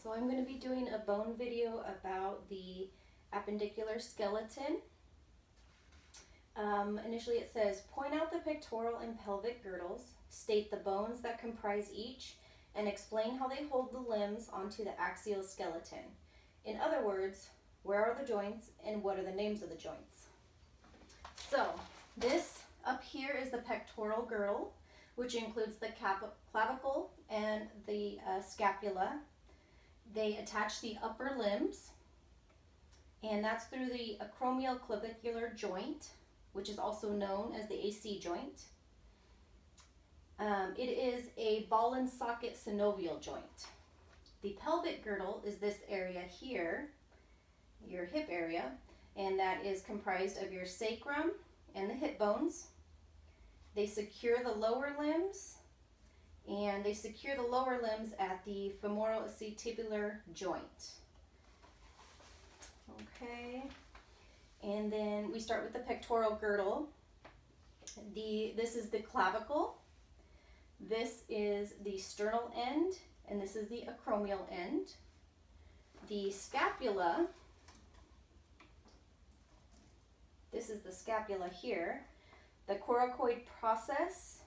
So I'm going to be doing a bone video about the appendicular skeleton. Initially it says, point out the pectoral and pelvic girdles, state the bones that comprise each, and explain how they hold the limbs onto the axial skeleton. In other words, where are the joints and what are the names of the joints? So this up here is the pectoral girdle, which includes the clavicle and the scapula. They attach the upper limbs, and that's through the acromioclavicular joint, which is also known as the AC joint. It is a ball and socket synovial joint. The pelvic girdle is this area here, your hip area, and that is comprised of your sacrum and the hip bones. They secure the lower limbs, and they secure the lower limbs at the femoroacetibular joint. Okay, and then we start with the pectoral girdle. This is the clavicle, this is the sternal end, and this is the acromial end. The scapula, this is the scapula here. The coracoid process,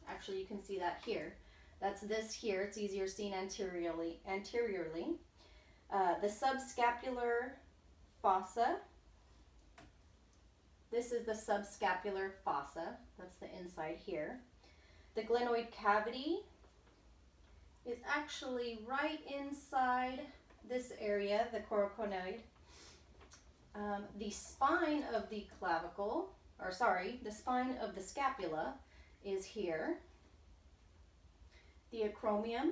actually you can see that here. That's this here, it's easier seen anteriorly. The subscapular fossa, this is the subscapular fossa, that's the inside here. The glenoid cavity is actually right inside this area, the coracoid. The spine of the clavicle, the spine of the scapula is here. The acromion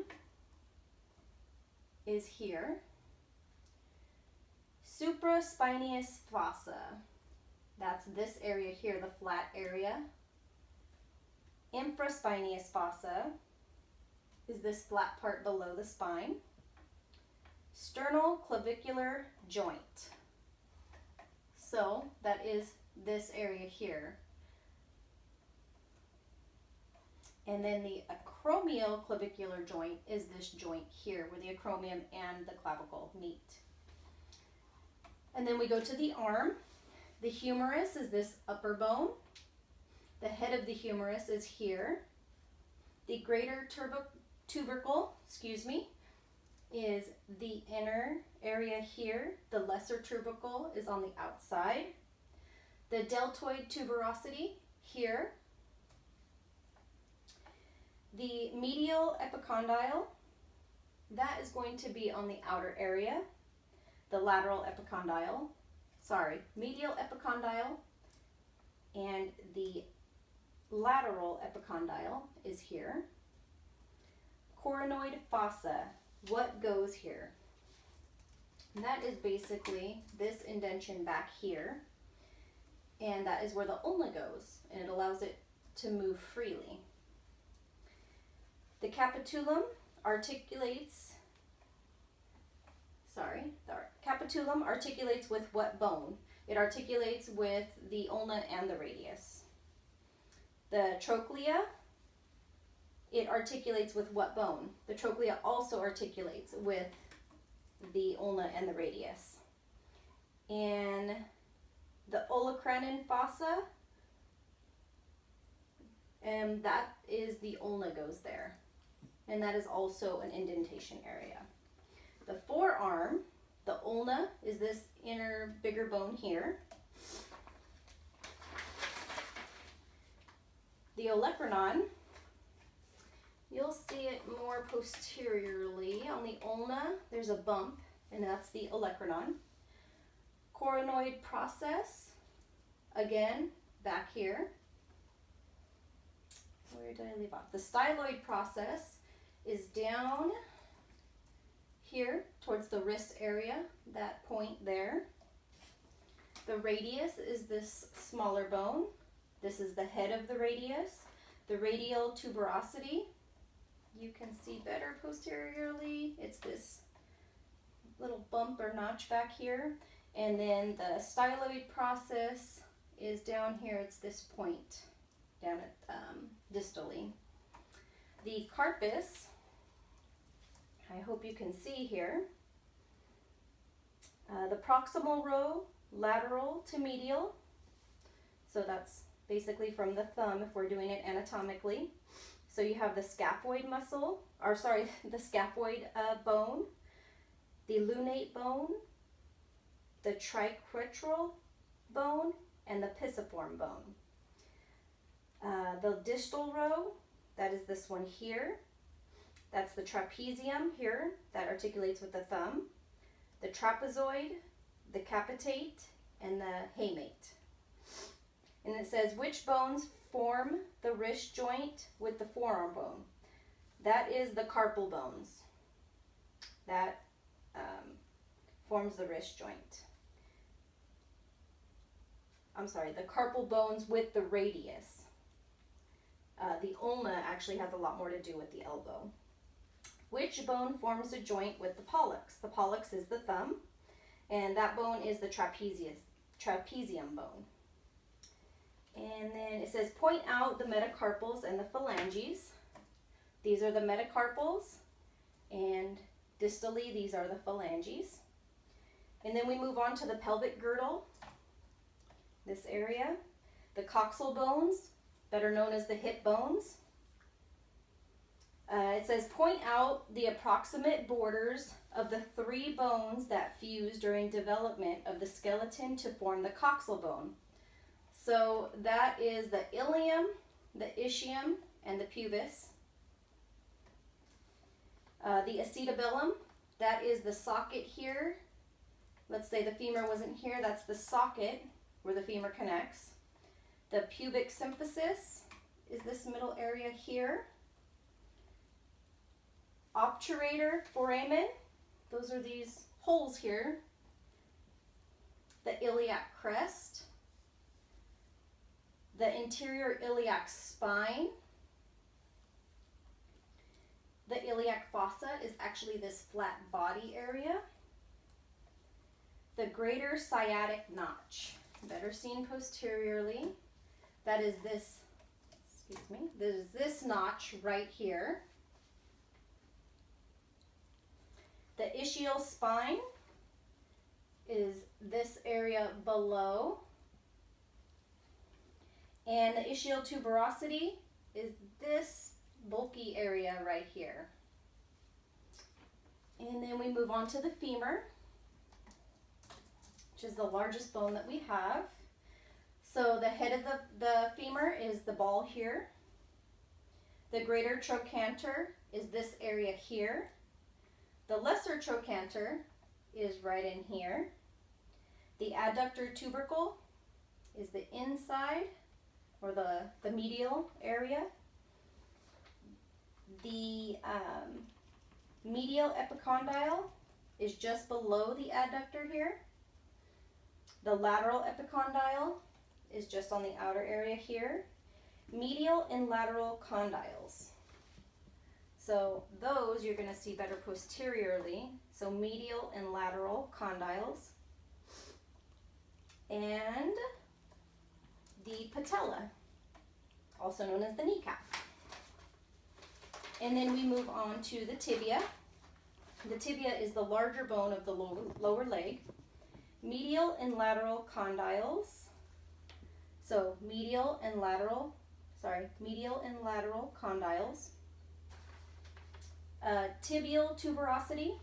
is here. Supraspinaeus fossa, that's this area here, the flat area. Infraspinaeus fossa is this flat part below the spine. Sternoclavicular joint. So that is this area here. And then the acromioclavicular joint is this joint here where the acromion and the clavicle meet. And then we go to the arm. The humerus is this upper bone. The head of the humerus is here. The greater tubercle, is the inner area here. The lesser tubercle is on the outside. The deltoid tuberosity here. The medial epicondyle, that is going to be on the outer area. The lateral epicondyle, medial epicondyle, and the lateral epicondyle is here. Coronoid fossa, what goes here? And that is basically this indention back here, and that is where the ulna goes, and it allows it to move freely. The capitulum articulates with what bone? It articulates with the ulna and the radius. The trochlea, it articulates with what bone? The trochlea also articulates with the ulna and the radius. And the olecranon fossa, and that is the ulna goes there. And that is also an indentation area. The forearm, the ulna is this inner bigger bone here. The olecranon, you'll see it more posteriorly. On the ulna, there's a bump, and that's the olecranon. Coronoid process, again, back here. Where did I leave off? The styloid process is down here towards the wrist area, that point there. The radius is this smaller bone. This is the head of the radius. The radial tuberosity, you can see better posteriorly. It's this little bump or notch back here. And then the styloid process is down here. It's this point down at distally. The carpus, I hope you can see here. The proximal row, lateral to medial. So that's basically from the thumb if we're doing it anatomically. So you have the scaphoid muscle, or sorry, the scaphoid bone, the lunate bone, the triquetral bone, and the pisiform bone. The distal row, that is this one here. That's the trapezium here, that articulates with the thumb. The trapezoid, the capitate, and the hamate. And it says, which bones form the wrist joint with the forearm bone? That is the carpal bones. That forms the wrist joint. I'm sorry, the carpal bones with the radius. The ulna actually has a lot more to do with the elbow. Which bone forms a joint with the pollex? The pollex is the thumb, and that bone is the trapezium bone. And then it says, point out the metacarpals and the phalanges. These are the metacarpals, and distally, these are the phalanges. And then we move on to the pelvic girdle, this area. The coxal bones, that are known as the hip bones. It says, point out the approximate borders of the 3 bones that fuse during development of the skeleton to form the coxal bone. So that is the ilium, the ischium, and the pubis. The acetabellum, that is the socket here. Let's say the femur wasn't here, that's the socket where the femur connects. The pubic symphysis is this middle area here. Obturator foramen, those are these holes here. The iliac crest. The interior iliac spine. The iliac fossa is actually this flat body area. The greater sciatic notch, better seen posteriorly. That is this, this notch right here. The ischial spine is this area below. And the ischial tuberosity is this bulky area right here. And then we move on to the femur, which is the largest bone that we have. So the head of the femur is the ball here. The greater trochanter is this area here. The lesser trochanter is right in here. The adductor tubercle is the inside, or the medial area. The medial epicondyle is just below the adductor here. The lateral epicondyle is just on the outer area here. Medial and lateral condyles. So those you're going to see better posteriorly. So medial and lateral condyles. And the patella, also known as the kneecap. And then we move on to the tibia. The tibia is the larger bone of the lower leg. Medial and lateral condyles. So medial and lateral condyles. Tibial tuberosity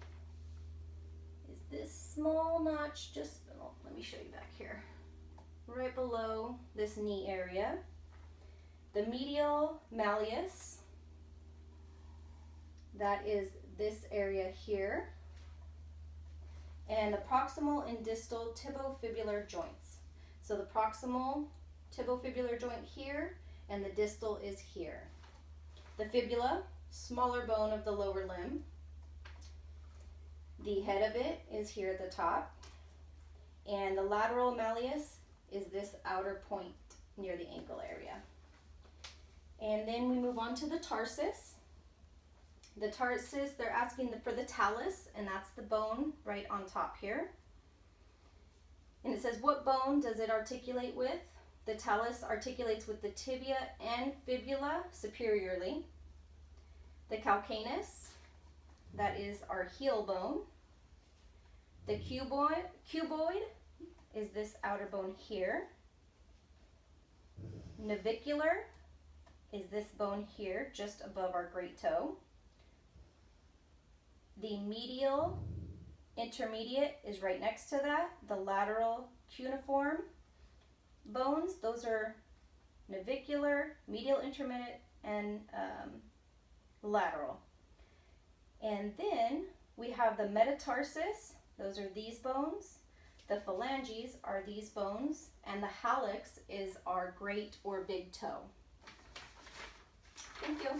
is this small notch, just, let me show you back here, right below this knee area. The medial malleus, that is this area here. And the proximal and distal tibofibular joints. So the proximal tibofibular joint here, and the distal is here. The fibula, smaller bone of the lower limb. The head of it is here at the top. And the lateral malleus is this outer point near the ankle area. And then we move on to the tarsus. The tarsus, they're asking for the talus, and that's the bone right on top here. And it says, what bone does it articulate with? The talus articulates with the tibia and fibula superiorly. The calcaneus, that is our heel bone. The cuboid is this outer bone here. Navicular is this bone here, just above our great toe. The medial intermediate is right next to that. The lateral cuneiform bones, those are navicular, medial intermediate, and lateral. And then we have the metatarsus, those are these bones. The phalanges are these bones, and the hallux is our great or big toe. Thank you.